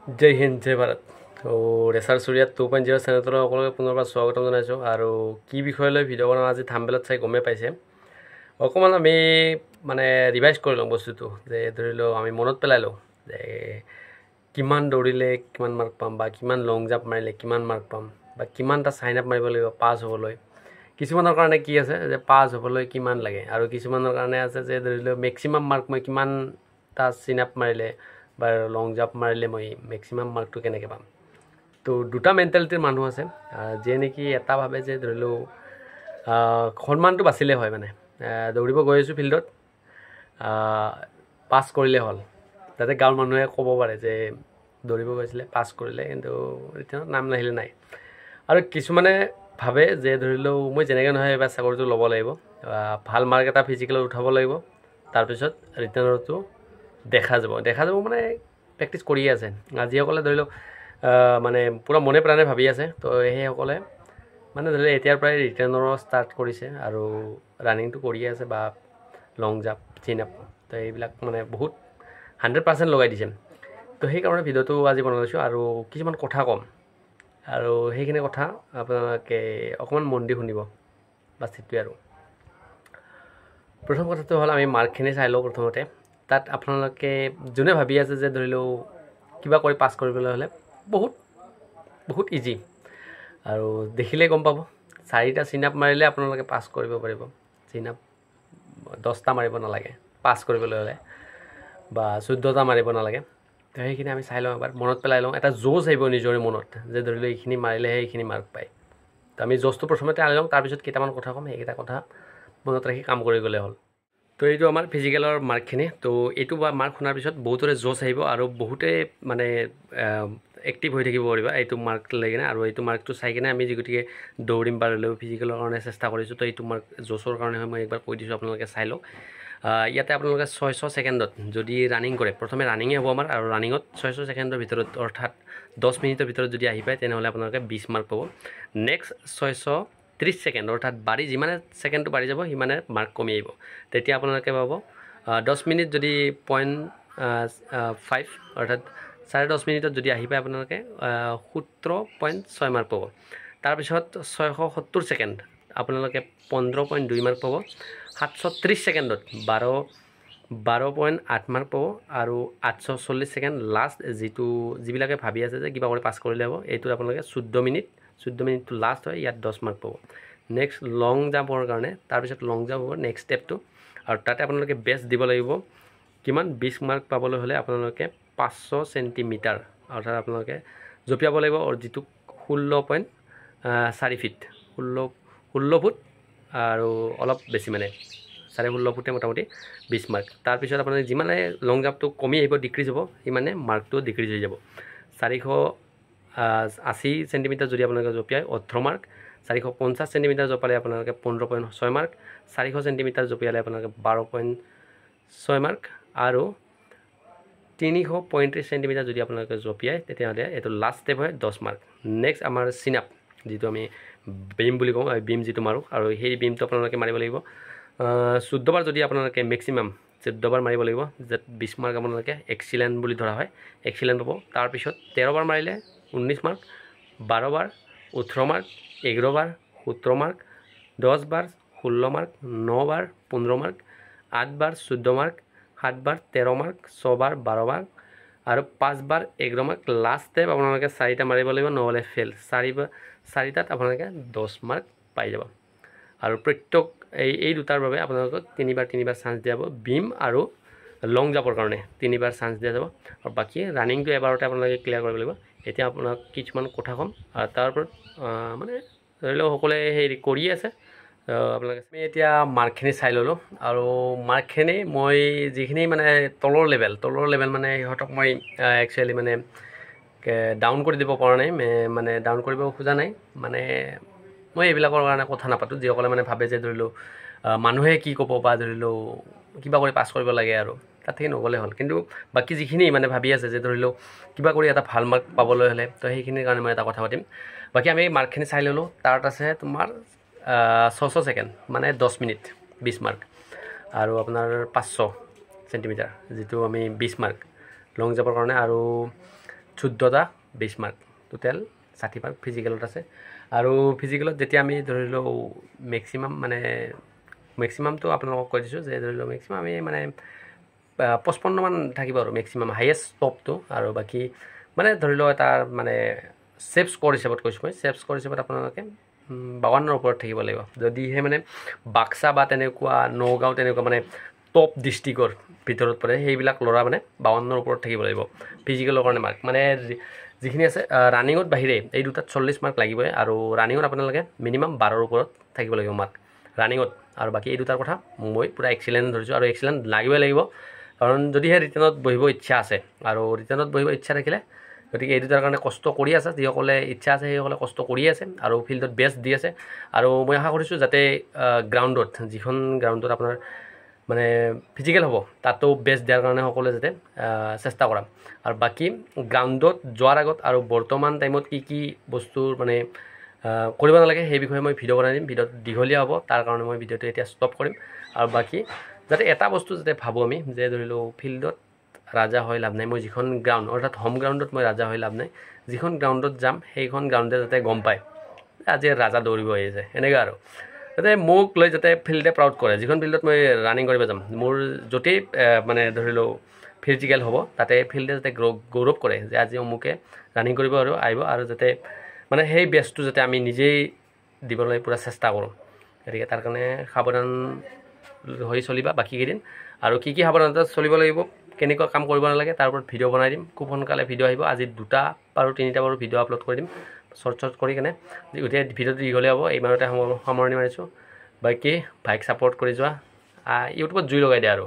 জয় হিন্দ জয় Bharat racer চুৰিয়াত 2.0 চেনেলটোলৈ সকলোকে পুনৰবাৰ স্বাগতম জনাইছোঁ। আৰু কি বিষয় লৈ ভিডিঅ' বনাওঁ আজি থাম্বনেইলত চাই গমেই পাইছে। অকণমান আমি মানে ৰিভাইজ কৰি লওঁ বস্তুটো, যে ধৰি লওঁ আমি মনত পেলাই লওঁ যে কিমান দৌৰিলে কিমান মাৰ্ক পাম, বা কিমান লং জাম্প মাৰিলে কিমান মাৰ্ক পাম, বা কিমানটা চাইন আপ মাৰিব লাগিব পাছ হ'বলৈ। কিছুমানৰ কাৰণে কি আছে যে পাছ হ'বলৈ কিমান লাগে, আৰু কিছুমানৰ কাৰণে আছে যে ধৰি লওক মেক্সিমাম মাৰ্ক মই কিমানটা চিন আপ মাৰিলে বা লং জাম্প মাৰিলে মই মেক্সিমাম মাৰ্কটো কেনেকৈ পাম। তো দুটা মেণ্টেলিটিৰ মানুহ আছে, যিয়ে নেকি এটা ভাবে যে ধৰি লওঁ সন্মানটো বাচিলে হয়, মানে দৌৰিব গৈ আছোঁ ফিল্ডত পাছ কৰিলে হ'ল, যাতে গাঁৱৰ মানুহে ক'ব পাৰে যে দৌৰিব গৈছিলে পাছ কৰিলে, কিন্তু ৰিটাৰ্ণত নাম নাহিলে নাই। আৰু কিছুমানে ভাবে যে ধৰি লওঁ মই যেনেকৈ নহয় এবাৰ চাকৰিটো ল'ব লাগিব, ভাল মাৰ্ক এটা ফিজিকেলত উঠাব লাগিব, তাৰপিছত ৰিটাৰ্ণতো দেখা যাব মানে প্ৰেক্টিছ কৰিয়ে আছে। যিসকলে ধৰি লওক মানে পূৰা মনে প্ৰাণে ভাবি আছে, তো সেইসকলে মানে ধৰি লওক এতিয়াৰ পৰাই ৰিটাৰ্ণৰ ষ্টাৰ্ট কৰিছে আৰু ৰানিংটো কৰিয়ে আছে, বা লং জাম্প চিন আপ, তো এইবিলাক মানে বহুত 100% লগাই দিছে। তো সেইকাৰণে ভিডিঅ'টো আজি বনাই লৈছোঁ, আৰু কিছুমান কথা ক'ম, আৰু সেইখিনি কথা আপোনালোকে অকণমান মন দি শুনিব, বাছ সেইটোৱে। আৰু প্ৰথম কথাটো হ'ল আমি মাৰ্কখিনি চাই লওঁ প্ৰথমতে। তাত আপোনালোকে যোনে ভাবি আছে যে ধৰি লওঁ কিবা কৰি পাছ কৰিবলৈ হ'লে বহুত ইজি, আৰু দেখিলেই গম পাব। 4টা চিন আপ মাৰিলে আপোনালোকে পাছ কৰিব পাৰিব। চিন আপ 10টা মাৰিব নালাগে পাছ কৰিবলৈ হ'লে, বা 14টা মাৰিব নালাগে। তো সেইখিনি আমি চাই লওঁ, এবাৰ মনত পেলাই লওঁ, এটা জোচ আহিব নিজৰে মনত যে ধৰি লওঁ এইখিনি মাৰিলেহে এইখিনি মাৰ্ক পায়। তো আমি জোচটো প্ৰথমতে আনি লওঁ, তাৰপিছত কেইটামান কথা ক'ম, সেইকেইটা কথা মনত ৰাখি কাম কৰি গ'লে হ'ল। তো এইটো আমাৰ ফিজিকেলৰ মাৰ্কখিনি। তো এইটো বা মাৰ্ক শুনাৰ পিছত বহুতৰে জোচ আহিব, আৰু বহুতে মানে এক্টিভ হৈ থাকিব পাৰিবা এইটো মাৰ্ক লৈ কিনে। আৰু এইটো মাৰ্কটো চাই কিনে আমি গতিকে দৌৰিম পাৰিলেও ফিজিকেলৰ কাৰণে চেষ্টা কৰিছোঁ। তো এইটো মাৰ্ক জোচৰ কাৰণে হয়, মই একবাৰ কৈ দিছোঁ, আপোনালোকে চাই লওক। ইয়াতে আপোনালোকে 600 ছেকেণ্ডত যদি ৰানিং কৰে, প্ৰথমে ৰানিঙে হ'ব আমাৰ, আৰু ৰানিঙত 600 ছেকেণ্ডৰ ভিতৰত অৰ্থাৎ 10 মিনিটৰ ভিতৰত যদি আহি পায়, তেনেহ'লে আপোনালোকে 20 মাৰ্ক পাব। নেক্সট 630 ছেকেণ্ড, অৰ্থাৎ যিমানে ছেকেণ্ডটো বাঢ়ি যাব সিমানে মাৰ্ক কমি আহিব। তেতিয়া আপোনালোকে পাব 10 মিনিট যদি 0.5, অৰ্থাৎ 10.5 মিনিটত যদি আহি পায় আপোনালোকে 17.6 মাৰ্ক পাব। তাৰপিছত 670 ছেকেণ্ড আপোনালোকে 15.2 মাৰ্ক পাব। 730 ছেকেণ্ডত 12.8 মাৰ্ক পাব। আৰু 840 ছেকেণ্ড লাষ্ট, যিবিলাকে ভাবি আছে যে কিবা কৰি পাছ কৰিলে হ'ব, এইটোত আপোনালোকে 14 মিনিটটো লাষ্ট হয়, ইয়াত 10 মাৰ্ক পাব। নেক্সট লং জাম্পৰ কাৰণে, তাৰপিছত লং জাম্প হ'ব নেক্সট ষ্টেপটো, আৰু তাতে আপোনালোকে বেষ্ট দিব লাগিব। কিমান 20 মাৰ্ক পাবলৈ হ'লে আপোনালোকে 500 চেণ্টিমিটাৰ, অৰ্থাৎ আপোনালোকে জঁপিয়াব লাগিব, যিটো 16.4 ফিট, 16 ফুট আৰু অলপ বেছি, মানে 16.5 ফুটে মোটামুটি 20 মাৰ্ক। তাৰপিছত আপোনালোকে যিমানে লং জাম্পটো কমি আহিব, ডিক্ৰিজ হ'ব, সিমানে মাৰ্কটো ডিক্ৰিজ হৈ যাব। 480 চেণ্টিমিটাৰ যদি আপোনালোকে জঁপিয়ায় 18 মাৰ্ক, 450 চেণ্টিমিটাৰ জঁপালে আপোনালোকে 15.6 মাৰ্ক, 400 চেণ্টিমিটাৰ জঁপিয়ালে আপোনালোকে 12.6 মাৰ্ক, আৰু 335 চেণ্টিমিটাৰ যদি আপোনালোকে জঁপিয়ায়, তেতিয়াহ'লে এইটো লাষ্ট ষ্টেপ হয় 10 মাৰ্ক। নেক্সট আমাৰ চিন আপ, যিটো আমি বিম বুলি কওঁ, বিম যিটো মাৰোঁ, আৰু সেই বিমটো আপোনালোকে মাৰিব লাগিব 14 বাৰ, যদি আপোনালোকে মেক্সিমাম 14 বাৰ মাৰিব লাগিব, য'ত 20 মাৰ্ক আপোনালোকে এক্সিলেণ্ট বুলি ধৰা হয়, এক্সিলেণ্ট পাব। তাৰপিছত 13 বাৰ মাৰিলে 19 মাৰ্ক, 12 বাৰ 18 মাৰ্ক, 11 বাৰ 17 মাৰ্ক, 10 বাৰ 16 মাৰ্ক, 9 বাৰ 15 মাৰ্ক, 8 বাৰ 14 মাৰ্ক, 7 বাৰ 13 মাৰ্ক, 6 বাৰ 12 মাৰ্ক, আৰু 5 বাৰ 11 মাৰ্ক। লাষ্ট ষ্টেপ আপোনালোকে 4টা মাৰিব লাগিব, নহ'লে ফেইল। 4টাত আপোনালোকে 10 মাৰ্ক পাই যাব। আৰু প্ৰত্যেক এই দুটাৰ বাবে আপোনালোকক 3 বাৰ চান্স দিয়া যাব। বিম আৰু লং জাম্পৰ কাৰণে 3 বাৰ চান্স দিয়া যাব, আৰু বাকী ৰানিংটো এবাৰতে আপোনালোকে ক্লিয়াৰ কৰিব লাগিব। এতিয়া আপোনাক কিছুমান কথা ক'ম, আৰু তাৰ ওপৰত মানে ধৰি লওক সকলোৱে হেৰি কৰিয়ে আছে। আপোনালোকে আমি এতিয়া মাৰ্কখিনি চাই ল'লোঁ, আৰু মাৰ্কখিনি মই যিখিনি মানে তলৰ লেভেল মানে সিহঁতক মই একচুৱেলি মানে ডাউন কৰি দিব পৰা নাই, মানে ডাউন কৰিব খোজা নাই। মানে মই এইবিলাকৰ কাৰণে কথা নাপাতোঁ, যিসকলে মানে ভাবে যে ধৰি লওক মানুহে কি ক'ব, বা ধৰি লওক কিবা কৰি পাছ কৰিব লাগে, আৰু তাতে নগ'লে হ'ল। কিন্তু বাকী যিখিনি মানে ভাবি আছে যে ধৰি লওক কিবা কৰি এটা ভাল মাৰ্ক পাবলৈ হ'লে, তো সেইখিনিৰ কাৰণে মই এটা কথা পাতিম। বাকী আমি মাৰ্কখিনি চাই ল'লোঁ। তাত আছে তোমাৰ 600 ছেকেণ্ড, মানে 10 মিনিট 20 মাৰ্ক, আৰু আপোনাৰ 500 চেণ্টিমিটাৰ, যিটো আমি 20 মাৰ্ক লং জাম্পৰ কাৰণে, আৰু 14টা 20 মাৰ্ক টোটেল 60 মাৰ্ক ফিজিকেলত আছে আৰু ফিজিকেলত যেতিয়া আমি ধৰি লওঁ মেক্সিমামটো আপোনালোকক কৈ দিছোঁ যে ধৰি লওঁ মেক্সিমাম আমি মানে 55 মান থাকিব আৰু মেক্সিমাম হাইয়েষ্ট টপটো আৰু বাকী মানে ধৰি লওঁ এটা মানে সেফ স্কোৰ হিচাপত কৈছোঁ মই সেফ স্কোৰ হিচাপত আপোনালোকে 52ৰ ওপৰত থাকিব লাগিব যদিহে মানে বাক্সা বা তেনেকুৱা নগাঁও তেনেকুৱা মানে টপ ডিষ্ট্ৰিক্টৰ ভিতৰত পৰে সেইবিলাক ল'ৰা মানে 52ৰ ওপৰত থাকিব লাগিব ফিজিকেলৰ কাৰণে মাৰ্ক মানে যিখিনি আছে ৰানিঙত বাহিৰে এই দুটাত 40 মাৰ্ক লাগিবই আৰু ৰানিঙত আপোনালোকে মিনিমাম 12ৰ ওপৰত থাকিব লাগিব মাৰ্ক ৰানিঙত আৰু বাকী এই দুটাৰ কথা মই পুৰা এক্সিলেণ্ট ধৰিছোঁ আৰু এক্সিলেণ্ট লাগিবই লাগিব কাৰণ যদিহে ৰিটাৰ্ণত বহিব ইচ্ছা আছে আৰু ৰিটাৰ্ণত বহিব ইচ্ছা থাকিলে গতিকে এই দুটাৰ কাৰণে কষ্ট কৰি আছে যিসকলে ইচ্ছা আছে সেইসকলে কষ্ট কৰি আছে আৰু ফিল্ডত বেষ্ট দি আছে আৰু মই আশা কৰিছোঁ যাতে গ্ৰাউণ্ডত যিখন গ্ৰাউণ্ডত আপোনাৰ মানে ফিজিকেল হ'ব তাতো বেষ্ট দিয়াৰ কাৰণে সকলোৱে যাতে চেষ্টা কৰা আৰু বাকী গ্ৰাউণ্ডত যোৱাৰ আগত আৰু বৰ্তমান টাইমত কি বস্তুৰ মানে কৰিব নালাগে সেই বিষয়ে মই ভিডিঅ' বনাই দিম ভিডিঅ'টো দীঘলীয়া হ'ব তাৰ কাৰণে মই ভিডিঅ'টো এতিয়া ষ্টপ কৰিম আৰু বাকী যাতে এটা বস্তু যাতে ভাবোঁ আমি যে ধৰি লওঁ ফিল্ডত ৰাজা হৈ লাভ নাই মই যিখন গ্ৰাউণ্ড অৰ্থাৎ হোম গ্ৰাউণ্ডত মই ৰাজা হৈ লাভ নাই যিখন গ্ৰাউণ্ডত যাম সেইখন গ্ৰাউণ্ডে যাতে গম পায় আজি ৰাজা দৌৰিব আহিছে এনেকুৱা আৰু যাতে মোক লৈ যাতে ফিল্ডে প্ৰাউড কৰে যিখন ফিল্ডত মই ৰানিং কৰিব যাম মোৰ য'তেই মানে ধৰি লওঁ ফিজিকেল হ'ব তাতে ফিল্ডে যাতে গৌৰৱ কৰে যে আজি অমুকে ৰানিং কৰিব আৰু আহিব আৰু যাতে মানে সেই বেষ্টটো যাতে আমি নিজেই দিবলৈ পুৰা চেষ্টা কৰোঁ গতিকে তাৰ কাৰণে সাৱধান হৈ চলিবা বাকীকেইদিন আৰু কি সাৱধানতা চলিব লাগিব কেনেকুৱা কাম কৰিব নালাগে তাৰ ওপৰত ভিডিঅ' বনাই দিম খুব সোনকালে ভিডিঅ' আহিব আজি 2টা আৰু 3টা বাৰু ভিডিঅ' আপলোড কৰি দিম শৰ্ট কৰি কেনে গোটেই ভিডিঅ'টো দীঘলীয়া হ'ব ইমানতে সামৰণি মাৰিছোঁ বাকী ভাইক ছাপোৰ্ট কৰি যোৱা ইউটিউবত জুই লগাই দিয়া আৰু